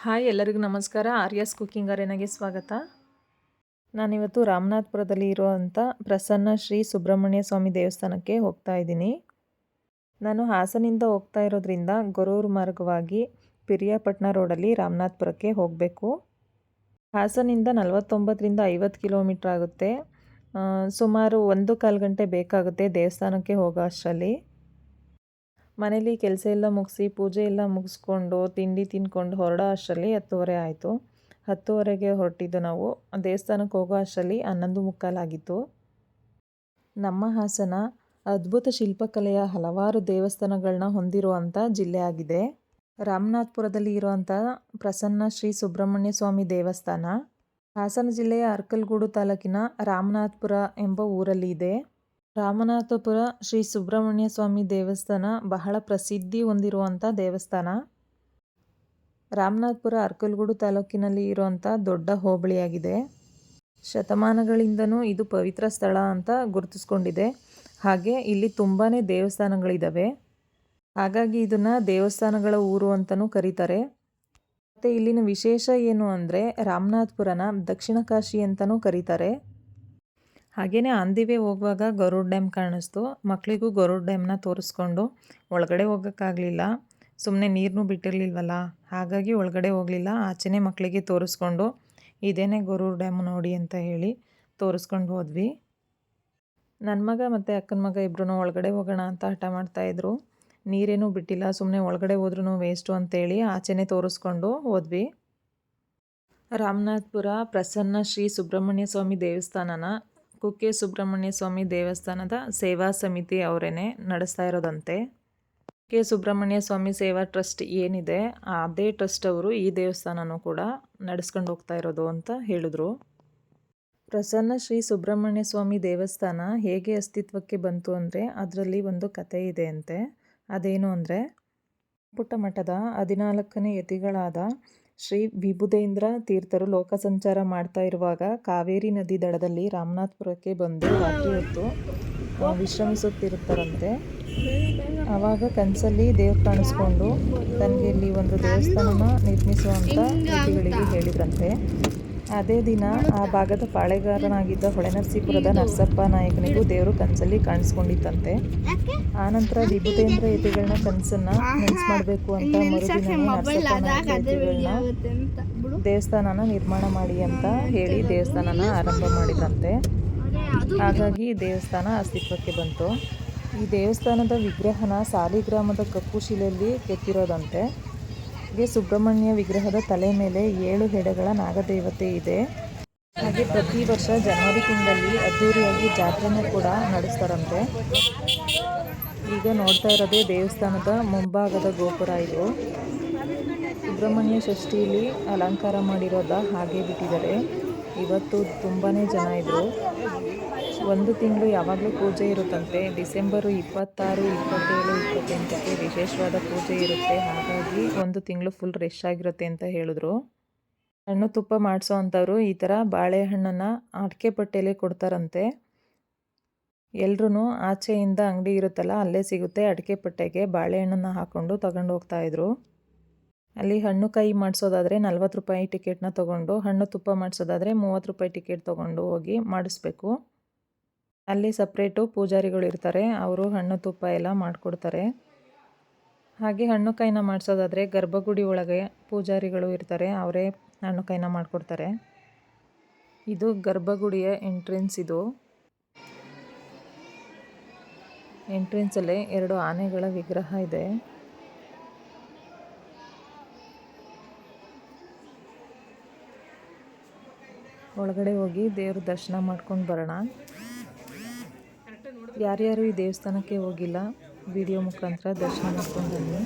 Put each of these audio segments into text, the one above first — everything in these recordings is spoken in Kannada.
ಹಾಯ್ ಎಲ್ಲರಿಗೂ ನಮಸ್ಕಾರ. ಆರ್ಯಾಸ್ ಕುಕಿಂಗ್ ಅರೇನಾಗೆ ಸ್ವಾಗತ. ನಾನಿವತ್ತು ರಾಮನಾಥ್ಪುರದಲ್ಲಿ ಇರುವಂಥ ಪ್ರಸನ್ನ ಶ್ರೀ ಸುಬ್ರಹ್ಮಣ್ಯ ಸ್ವಾಮಿ ದೇವಸ್ಥಾನಕ್ಕೆ ಹೋಗ್ತಾ ಇದ್ದೀನಿ. ನಾನು ಹಾಸನಿಂದ ಹೋಗ್ತಾ ಇರೋದ್ರಿಂದ ಗೊರೂರು ಮಾರ್ಗವಾಗಿ ಪಿರಿಯಾಪಟ್ಟಣ ರೋಡಲ್ಲಿ ರಾಮನಾಥ್ಪುರಕ್ಕೆ ಹೋಗಬೇಕು. ಹಾಸನಿಂದ 49ರಿಂದ 50 ಕಿಲೋಮೀಟ್ರ್ ಆಗುತ್ತೆ. ಸುಮಾರು 1-1/4 ಗಂಟೆ ಬೇಕಾಗುತ್ತೆ ದೇವಸ್ಥಾನಕ್ಕೆ ಹೋಗೋ ಅಷ್ಟರಲ್ಲಿ. ಮನೇಲಿ ಕೆಲಸ ಎಲ್ಲ ಮುಗಿಸಿ ಪೂಜೆ ಎಲ್ಲ ಮುಗಿಸ್ಕೊಂಡು ತಿಂಡಿ ತಿಂದ್ಕೊಂಡು ಹೊರಡೋ ಅಷ್ಟರಲ್ಲಿ 10:30 ಆಯಿತು. 10:30ಗೆ ಹೊರಟಿದ್ದು ನಾವು. ದೇವಸ್ಥಾನಕ್ಕೆ ಹೋಗೋ ಅಷ್ಟರಲ್ಲಿ 11:45 ಆಗಿತ್ತು. ನಮ್ಮ ಹಾಸನ ಅದ್ಭುತ ಶಿಲ್ಪಕಲೆಯ ಹಲವಾರು ದೇವಸ್ಥಾನಗಳನ್ನ ಹೊಂದಿರುವಂಥ ಜಿಲ್ಲೆ ಆಗಿದೆ. ರಾಮನಾಥ್ಪುರದಲ್ಲಿ ಇರುವಂಥ ಪ್ರಸನ್ನ ಶ್ರೀ ಸುಬ್ರಹ್ಮಣ್ಯ ಸ್ವಾಮಿ ದೇವಸ್ಥಾನ ಹಾಸನ ಜಿಲ್ಲೆಯ ಅರ್ಕಲಗೂಡು ತಾಲೂಕಿನ ರಾಮನಾಥ್ಪುರ ಎಂಬ ಊರಲ್ಲಿ ಇದೆ. ರಾಮನಾಥಪುರ ಶ್ರೀ ಸುಬ್ರಹ್ಮಣ್ಯ ಸ್ವಾಮಿ ದೇವಸ್ಥಾನ ಬಹಳ ಪ್ರಸಿದ್ಧಿ ಹೊಂದಿರುವಂಥ ದೇವಸ್ಥಾನ. ರಾಮನಾಥಪುರ ಅರ್ಕಲಗೂಡು ತಾಲೂಕಿನಲ್ಲಿ ಇರುವಂಥ ದೊಡ್ಡ ಹೋಬಳಿಯಾಗಿದೆ. ಶತಮಾನಗಳಿಂದನೂ ಇದು ಪವಿತ್ರ ಸ್ಥಳ ಅಂತ ಗುರುತಿಸ್ಕೊಂಡಿದೆ. ಹಾಗೆ ಇಲ್ಲಿ ತುಂಬಾ ದೇವಸ್ಥಾನಗಳಿದ್ದಾವೆ. ಹಾಗಾಗಿ ಇದನ್ನು ದೇವಸ್ಥಾನಗಳ ಊರು ಅಂತಲೂ ಕರೀತಾರೆ. ಮತ್ತು ಇಲ್ಲಿನ ವಿಶೇಷ ಏನು ಅಂದರೆ ರಾಮನಾಥಪುರನ ದಕ್ಷಿಣ ಕಾಶಿ ಅಂತಲೂ ಕರೀತಾರೆ. ಹಾಗೆಯೇ ಆನ್ ದಿ ವೇ ಹೋಗುವಾಗ ಗರುಡ್ ಡ್ಯಾಮ್ ಕಾಣಿಸ್ತು. ಮಕ್ಕಳಿಗೂ ಗರುಡ್ ಡ್ಯಾಮ್ನ ತೋರಿಸ್ಕೊಂಡು ಒಳಗಡೆ ಹೋಗೋಕ್ಕಾಗಲಿಲ್ಲ, ಸುಮ್ಮನೆ ನೀರನ್ನೂ ಬಿಟ್ಟಿರಲಿಲ್ವಲ್ಲ, ಹಾಗಾಗಿ ಒಳಗಡೆ ಹೋಗಲಿಲ್ಲ. ಆಚೆನೇ ಮಕ್ಕಳಿಗೆ ತೋರಿಸ್ಕೊಂಡು ಇದೇನೇ ಗರುಡ್ ಡ್ಯಾಮ್ ನೋಡಿ ಅಂತ ಹೇಳಿ ತೋರಿಸ್ಕೊಂಡು ಹೋದ್ವಿ. ನನ್ನ ಮಗ ಮತ್ತು ಅಕ್ಕನ ಮಗ ಇಬ್ಬರೂ ಒಳಗಡೆ ಹೋಗೋಣ ಅಂತ ಹಠ ಮಾಡ್ತಾಯಿದ್ರು. ನೀರೇನೂ ಬಿಟ್ಟಿಲ್ಲ, ಸುಮ್ಮನೆ ಒಳಗಡೆ ಹೋದ್ರೂ ವೇಸ್ಟು ಅಂತೇಳಿ ಆಚೆನೇ ತೋರಿಸ್ಕೊಂಡು ಹೋದ್ವಿ. ರಾಮನಾಥಪುರ ಪ್ರಸನ್ನ ಶ್ರೀ ಸುಬ್ರಹ್ಮಣ್ಯ ಸ್ವಾಮಿ ದೇವಸ್ಥಾನನ ಕುಕ್ಕೆ ಸುಬ್ರಹ್ಮಣ್ಯ ಸ್ವಾಮಿ ದೇವಸ್ಥಾನದ ಸೇವಾ ಸಮಿತಿ ಅವರೇನೆ ನಡೆಸ್ತಾ ಇರೋದಂತೆ. ಕುಕ್ಕೆ ಸುಬ್ರಹ್ಮಣ್ಯ ಸ್ವಾಮಿ ಸೇವಾ ಟ್ರಸ್ಟ್ ಏನಿದೆ ಅದೇ ಟ್ರಸ್ಟ್ ಅವರು ಈ ದೇವಸ್ಥಾನನೂ ಕೂಡ ನಡೆಸ್ಕೊಂಡು ಹೋಗ್ತಾ ಇರೋದು ಅಂತ ಹೇಳಿದ್ರು. ಪ್ರಸನ್ನ ಶ್ರೀ ಸುಬ್ರಹ್ಮಣ್ಯ ಸ್ವಾಮಿ ದೇವಸ್ಥಾನ ಹೇಗೆ ಅಸ್ತಿತ್ವಕ್ಕೆ ಬಂತು ಅಂದರೆ ಅದರಲ್ಲಿ ಒಂದು ಕತೆ ಇದೆ ಅಂತೆ. ಅದೇನು ಅಂದರೆ ಪುಟ್ಟ ಮಠದ 14ನೇ ಯತಿಗಳಾದ ಶ್ರೀ ವಿಭುದೇಂದ್ರ ತೀರ್ಥರು ಲೋಕ ಸಂಚಾರ ಮಾಡ್ತಾ ಇರುವಾಗ ಕಾವೇರಿ ನದಿ ದಡದಲ್ಲಿ ರಾಮನಾಥಪುರಕ್ಕೆ ಬಂದು ರಾತ್ರಿ ಹೊತ್ತು ವಿಶ್ರಮಿಸುತ್ತಿರುತ್ತಾರಂತೆ. ಆವಾಗ ಕನಸಲ್ಲಿ ದೇವ್ರು ಕಾಣಿಸ್ಕೊಂಡು ತನಗೆ ಇಲ್ಲಿ ಒಂದು ದೇವಸ್ಥಾನನ ನಿರ್ಮಿಸುವಂಥ ಯತಿಗಳಿಗೆ ಹೇಳಿದ್ರಂತೆ. ಅದೇ ದಿನ ಆ ಭಾಗದ ಪಾಳೆಗಾರನಾಗಿದ್ದ ಹೊಳೆನರಸೀಪುರದ ನರಸಪ್ಪ ನಾಯಕನಿಗೂ ದೇವರು ಕನಸಲ್ಲಿ ಕಾಣಿಸ್ಕೊಂಡಿತ್ತಂತೆ. ಆನಂತರ ವಿಭುದೇಂದ್ರ ಯತಿಗಳನ್ನ ಕನಸನ್ನು ನೆನ್ಸು ಮಾಡಬೇಕು ಅಂತ ಮರುದಿನ ನರಸಪ್ಪ ನಾಯಕ ಯತಿಗಳನ್ನ ದೇವಸ್ಥಾನನ ನಿರ್ಮಾಣ ಮಾಡಿ ಅಂತ ಹೇಳಿ ದೇವಸ್ಥಾನನ ಆರಂಭ ಮಾಡಿದ್ರಂತೆ. ಹಾಗಾಗಿ ಈ ದೇವಸ್ಥಾನ ಅಸ್ತಿತ್ವಕ್ಕೆ ಬಂತು. ಈ ದೇವಸ್ಥಾನದ ವಿಗ್ರಹನ ಸಾಲಿಗ್ರಾಮದ ಕಪ್ಪು ಶಿಲೆಯಲ್ಲಿ ಕೆತ್ತಿರೋದಂತೆ. ಹಾಗೆ ಸುಬ್ರಹ್ಮಣ್ಯ ವಿಗ್ರಹದ ತಲೆ ಮೇಲೆ 7 ಹೆಡೆಗಳ ನಾಗದೇವತೆ ಇದೆ. ಹಾಗೆ ಪ್ರತಿ ವರ್ಷ ಜನವರಿ ತಿಂಗಳಲ್ಲಿ ಅದ್ದೂರಿಯಾಗಿ ಜಾತ್ರೆನೂ ಕೂಡ ನಡೆಸ್ತಾರಂತೆ. ಈಗ ನೋಡ್ತಾ ಇರೋದೇ ದೇವಸ್ಥಾನದ ಮುಂಭಾಗದ ಗೋಪುರ. ಇದು ಸುಬ್ರಹ್ಮಣ್ಯ ಷಷ್ಠಿಯಲ್ಲಿ ಅಲಂಕಾರ ಮಾಡಿರೋದ ಹಾಗೆ ಬಿಟ್ಟಿದ್ದಾರೆ. ಇವತ್ತು ತುಂಬಾ ಜನ ಇದ್ದರು. 1 ತಿಂಗಳು ಯಾವಾಗಲೂ ಪೂಜೆ ಇರುತ್ತಂತೆ. ಡಿಸೆಂಬರು 26, 27, 28ಕ್ಕೆ ವಿಶೇಷವಾದ ಪೂಜೆ ಇರುತ್ತೆ. ಹಾಗಾಗಿ 1 ತಿಂಗಳು ಫುಲ್ ರಶ್ ಆಗಿರುತ್ತೆ ಅಂತ ಹೇಳಿದ್ರು. ಹಣ್ಣು ತುಪ್ಪ ಮಾಡಿಸೋ ಅಂಥವ್ರು ಈ ಥರ ಬಾಳೆಹಣ್ಣನ್ನು ಅಡಿಕೆ ಪಟ್ಟೆಲೆ ಕೊಡ್ತಾರಂತೆ. ಎಲ್ರೂ ಆಚೆಯಿಂದ ಅಂಗಡಿ ಇರುತ್ತಲ್ಲ ಅಲ್ಲೇ ಸಿಗುತ್ತೆ, ಅಡಿಕೆ ಪಟ್ಟೆಗೆ ಬಾಳೆಹಣ್ಣನ್ನು ಹಾಕ್ಕೊಂಡು ತಗೊಂಡು ಹೋಗ್ತಾಯಿದ್ರು. ಅಲ್ಲಿ ಹಣ್ಣು ಕಾಯಿ ಮಾಡಿಸೋದಾದರೆ 40 ರೂಪಾಯಿ ಟಿಕೆಟ್ನ ತೊಗೊಂಡು, ಹಣ್ಣು ತುಪ್ಪ ಮಾಡಿಸೋದಾದರೆ 30 ರೂಪಾಯಿ ಟಿಕೆಟ್ ತೊಗೊಂಡು ಹೋಗಿ ಮಾಡಿಸ್ಬೇಕು. ಅಲ್ಲಿ ಸಪ್ರೇಟು ಪೂಜಾರಿಗಳು ಇರ್ತಾರೆ, ಅವರು ಹಣ್ಣು ತುಪ್ಪ ಎಲ್ಲ ಮಾಡಿಕೊಡ್ತಾರೆ. ಹಾಗೆ ಹಣ್ಣು ಕಾಯಿನ ಮಾಡಿಸೋದಾದರೆ ಗರ್ಭಗುಡಿ ಒಳಗೆ ಪೂಜಾರಿಗಳು ಇರ್ತಾರೆ, ಅವರೇ ಹಣ್ಣು ಕಾಯಿನ ಮಾಡಿಕೊಡ್ತಾರೆ. ಇದು ಗರ್ಭಗುಡಿಯ ಎಂಟ್ರೆನ್ಸ್. ಇದು ಎಂಟ್ರೆನ್ಸಲ್ಲೇ 2 ಆನೆಗಳ ವಿಗ್ರಹ ಇದೆ. ಒಳಗಡೆ ಹೋಗಿ ದೇವ್ರ ದರ್ಶನ ಮಾಡ್ಕೊಂಡು ಬರೋಣ. ಯಾರ್ಯಾರು ಈ ದೇವಸ್ಥಾನಕ್ಕೆ ಹೋಗಿಲ್ಲ ವಿಡಿಯೋ ಮುಖಾಂತರ ದರ್ಶನ ಮಾಡ್ಕೊಂಡು ಬನ್ನಿ.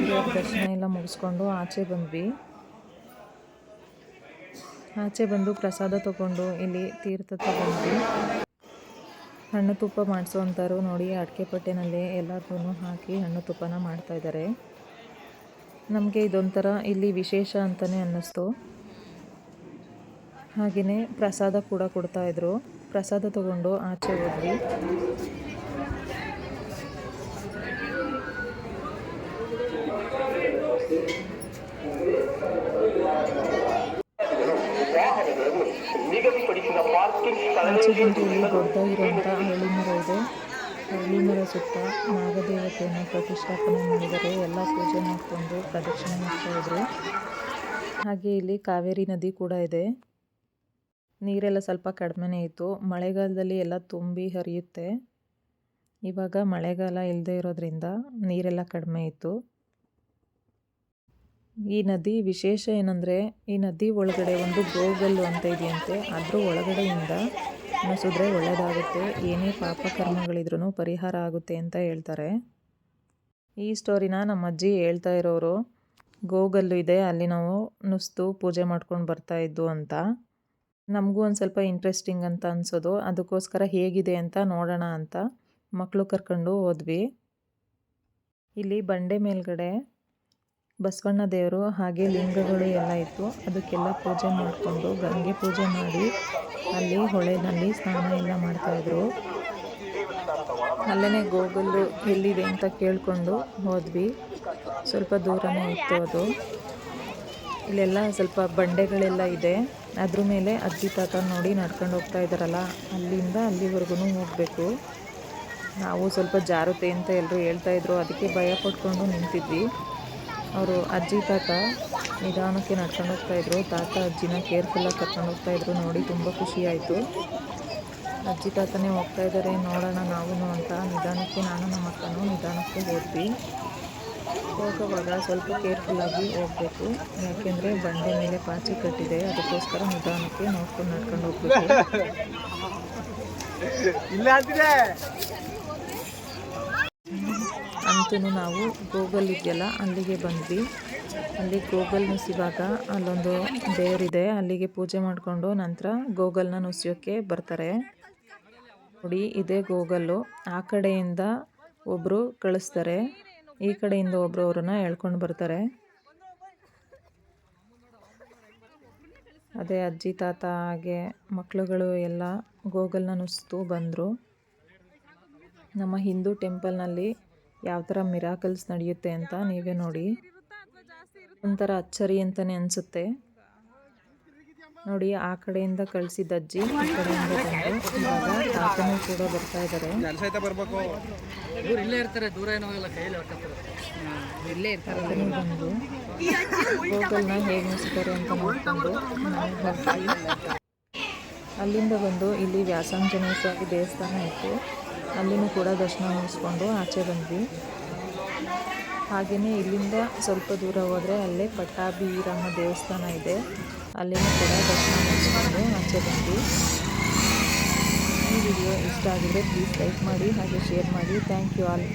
ದೇವ್ರ ದರ್ಶನ ಎಲ್ಲ ಮುಗಿಸ್ಕೊಂಡು ಆಚೆ ಬಂದ್ವಿ. ಆಚೆ ಬಂದು ಪ್ರಸಾದ ತೊಗೊಂಡು ಇಲ್ಲಿ ತೀರ್ಥ ತಗೊಂಡ್ವಿ. ಹಣ್ಣು ತುಪ್ಪ ಮಾಡಿಸೋವಂಥವ್ರು ನೋಡಿ ಅಡಿಕೆ ಪಟ್ಟೆನಲ್ಲೇ ಎಲ್ಲರಿಗೂ ಹಾಕಿ ಹಣ್ಣು ತುಪ್ಪನ ಮಾಡ್ತಾಯಿದ್ದಾರೆ. ನಮಗೆ ಇದೊಂಥರ ಇಲ್ಲಿ ವಿಶೇಷ ಅಂತಲೇ ಅನ್ನಿಸ್ತು. ಹಾಗೆಯೇ ಪ್ರಸಾದ ಕೂಡ ಕೊಡ್ತಾಯಿದ್ರು. ಪ್ರಸಾದ ತೊಗೊಂಡು ಆಚೆ ಹೋದ್ವಿ. ಹಳ್ಳಿ ಮರ ಇದೆ. ಹಳ್ಳಿ ಮರ ಸುತ್ತ ನಾಗದೇವತೆಯನ್ನು ಪ್ರತಿಷ್ಠಾಪನೆ ಮಾಡಿದರೆ ಎಲ್ಲ ಪೂಜೆ ಮಾಡಿಕೊಂಡು ಪ್ರದಕ್ಷಿಣೆ ಮಾಡ್ತಾಯಿದ್ರು. ಹಾಗೆ ಇಲ್ಲಿ ಕಾವೇರಿ ನದಿ ಕೂಡ ಇದೆ. ನೀರೆಲ್ಲ ಸ್ವಲ್ಪ ಕಡಿಮೆನೇ ಇತ್ತು. ಮಳೆಗಾಲದಲ್ಲಿ ಎಲ್ಲ ತುಂಬಿ ಹರಿಯುತ್ತೆ. ಇವಾಗ ಮಳೆಗಾಲ ಇಲ್ಲದೆ ಇರೋದ್ರಿಂದ ನೀರೆಲ್ಲ ಕಡಿಮೆ ಇತ್ತು. ಈ ನದಿ ವಿಶೇಷ ಏನಂದರೆ, ಈ ನದಿ ಒಳಗಡೆ ಒಂದು ಗೋಗಲ್ಲು ಅಂತ ಇದೆಯಂತೆ. ಅದ್ರ ಒಳಗಡೆಯಿಂದ ನುಸಿದ್ರೆ ಒಳ್ಳೆಯದಾಗುತ್ತೆ, ಏನೇ ಪಾಪ ಕರ್ಮಗಳಿದ್ರೂ ಪರಿಹಾರ ಆಗುತ್ತೆ ಅಂತ ಹೇಳ್ತಾರೆ. ಈ ಸ್ಟೋರಿನ ನಮ್ಮ ಅಜ್ಜಿ ಹೇಳ್ತಾ ಇರೋರು. ಗೋಗಲ್ಲು ಇದೆ, ಅಲ್ಲಿ ನಾವು ನುಸ್ತು ಪೂಜೆ ಮಾಡ್ಕೊಂಡು ಬರ್ತಾಯಿದ್ದು ಅಂತ. ನಮಗೂ ಒಂದು ಸ್ವಲ್ಪ ಇಂಟ್ರೆಸ್ಟಿಂಗ್ ಅಂತ ಅನಿಸೋದು. ಅದಕ್ಕೋಸ್ಕರ ಹೇಗಿದೆ ಅಂತ ನೋಡೋಣ ಅಂತ ಮಕ್ಕಳು ಕರ್ಕೊಂಡು ಹೋದ್ವಿ. ಇಲ್ಲಿ ಬಂಡೆ ಮೇಲ್ಗಡೆ ಬಸವಣ್ಣ ದೇವರು ಹಾಗೆ ಲಿಂಗಗಳು ಎಲ್ಲ ಇತ್ತು. ಅದಕ್ಕೆಲ್ಲ ಪೂಜೆ ಮಾಡಿಕೊಂಡು ಗಂಗೆ ಪೂಜೆ ಮಾಡಿ ಅಲ್ಲಿ ಹೊಳೆನಲ್ಲಿ ಸ್ನಾನ ಎಲ್ಲ ಮಾಡ್ತಾಯಿದ್ರು. ಅಲ್ಲೇ ಗೋಗಲ್ಲು ಎಲ್ಲಿದೆ ಅಂತ ಕೇಳಿಕೊಂಡು ಹೋದ್ವಿ. ಸ್ವಲ್ಪ ದೂರನೇ ಇತ್ತು ಅದು. ಇಲ್ಲೆಲ್ಲ ಸ್ವಲ್ಪ ಬಂಡೆಗಳೆಲ್ಲ ಇದೆ. ಅದ್ರ ಮೇಲೆ ಅಜ್ಜಿ ತಾತ ನೋಡಿ ನಡ್ಕೊಂಡು ಹೋಗ್ತಾ ಇದ್ದಾರಲ್ಲ, ಅಲ್ಲಿಂದ ಅಲ್ಲಿವರೆಗೂ ಹೋಗಬೇಕು. ನಾವು ಸ್ವಲ್ಪ ಜಾರುತ್ತೆ ಅಂತ ಎಲ್ಲರೂ ಹೇಳ್ತಾಯಿದ್ರು, ಅದಕ್ಕೆ ಭಯ ಪಟ್ಕೊಂಡು ನಿಂತಿದ್ವಿ. ಅವರು ಅಜ್ಜಿ ತಾತ ನಿಧಾನಕ್ಕೆ ನಡ್ಕೊಂಡು ಹೋಗ್ತಾಯಿದ್ರು. ತಾತ ಅಜ್ಜಿನ ಕೇರ್ಫುಲ್ಲಾಗಿ ಕರ್ಕೊಂಡು ಹೋಗ್ತಾಯಿದ್ರು. ನೋಡಿ ತುಂಬ ಖುಷಿಯಾಯಿತು. ಅಜ್ಜಿ ತಾತನೇ ಹೋಗ್ತಾ ಇದ್ದಾರೆ, ನೋಡೋಣ ನಾವು ಅಂತ ನಿಧಾನಕ್ಕೆ ನಾನು ನಮ್ಮ ಅಕ್ಕನೂ ನಿಧಾನಕ್ಕೆ ಹೋದ್ವಿ. ಹೋಗುವಾಗ ಸ್ವಲ್ಪ ಕೇರ್ಫುಲ್ಲಾಗಿ ಹೋಗಬೇಕು, ಯಾಕೆಂದರೆ ಬಂಡೆ ಮೇಲೆ ಪಾಚಿ ಕಟ್ಟಿದೆ. ಅದಕ್ಕೋಸ್ಕರ ನಿಧಾನಕ್ಕೆ ನೋಡ್ಕೊಂಡು ನಡ್ಕೊಂಡು ಹೋಗ್ಬೇಕು. ಅಂತೂ ನಾವು ಗೋಗಲ್ ಇದೆಯಲ್ಲ ಅಲ್ಲಿಗೆ ಬಂದ್ವಿ. ಅಲ್ಲಿ ಗೋಗಲ್ ನುಸಿವಾಗ ಅಲ್ಲೊಂದು ದೇವರಿದೆ, ಅಲ್ಲಿಗೆ ಪೂಜೆ ಮಾಡಿಕೊಂಡು ನಂತರ ಗೋಗಲ್ನ ನುಸಿಯೋಕ್ಕೆ ಬರ್ತಾರೆ. ನೋಡಿ ಇದೇ ಗೋಗಲ್ಲು. ಆ ಕಡೆಯಿಂದ ಒಬ್ಬರು ಕಳಿಸ್ತಾರೆ, ಈ ಕಡೆಯಿಂದ ಒಬ್ಬರು ಅವರನ್ನು ಎಳ್ಕೊಂಡು ಬರ್ತಾರೆ. ಅದೇ ಅಜ್ಜಿ ತಾತ ಹಾಗೆ ಮಕ್ಕಳುಗಳು ಎಲ್ಲ ಗೋಗಲ್ನ ನುಸ್ತು ಬಂದರು. ನಮ್ಮ ಹಿಂದೂ ಟೆಂಪಲ್ನಲ್ಲಿ ಯಾವ ಥರ ಮಿರಾಕಲ್ಸ್ ನಡೆಯುತ್ತೆ ಅಂತ ನೀವೇ ನೋಡಿ. ಒಂಥರ ಅಚ್ಚರಿ ಅಂತಲೇ ಅನಿಸುತ್ತೆ. ನೋಡಿ ಆ ಕಡೆಯಿಂದ ಕಳಿಸಿದ ಅಜ್ಜಿ ಈ ಕಡೆಯಿಂದ ಬಂದು ಇವಾಗ ತಾತನೂ ಕೂಡ ಬರ್ತಾ ಇದ್ದಾರೆ. ಬಂದು ಗೋಗಲ್ನ ಹೇಗೆ ನುಸಿದ್ದಾರೆ ಅಂತ ನೋಡಿಕೊಂಡು ಅಲ್ಲಿಂದ ಬಂದು ಇಲ್ಲಿ ವ್ಯಾಸಾಂಜನೇಯ ಸ್ವಾಮಿ ದೇವಸ್ಥಾನ ಇತ್ತು, ಅಲ್ಲಿನೂ ಕೂಡ ದರ್ಶನ ಮುಗಿಸ್ಕೊಂಡು ಆಚೆ ಬಂದ್ವಿ. ಹಾಗೆಯೇ ಇಲ್ಲಿಂದ ಸ್ವಲ್ಪ ದೂರ ಹೋದರೆ ಅಲ್ಲೇ ಪಟ್ಟಾಭಿರಾಮ ದೇವಸ್ಥಾನ ಇದೆ, ಅಲ್ಲಿನೂ ಕೂಡ ದರ್ಶನ ಮುಗಿಸ್ಕೊಂಡು ಆಚೆ ಬಂದ್ವಿ. ಈ ವಿಡಿಯೋ ಇಷ್ಟ ಆಗಿದ್ರೆ ಪ್ಲೀಸ್ ಲೈಕ್ ಮಾಡಿ ಹಾಗೆ ಶೇರ್ ಮಾಡಿ. Thank you all.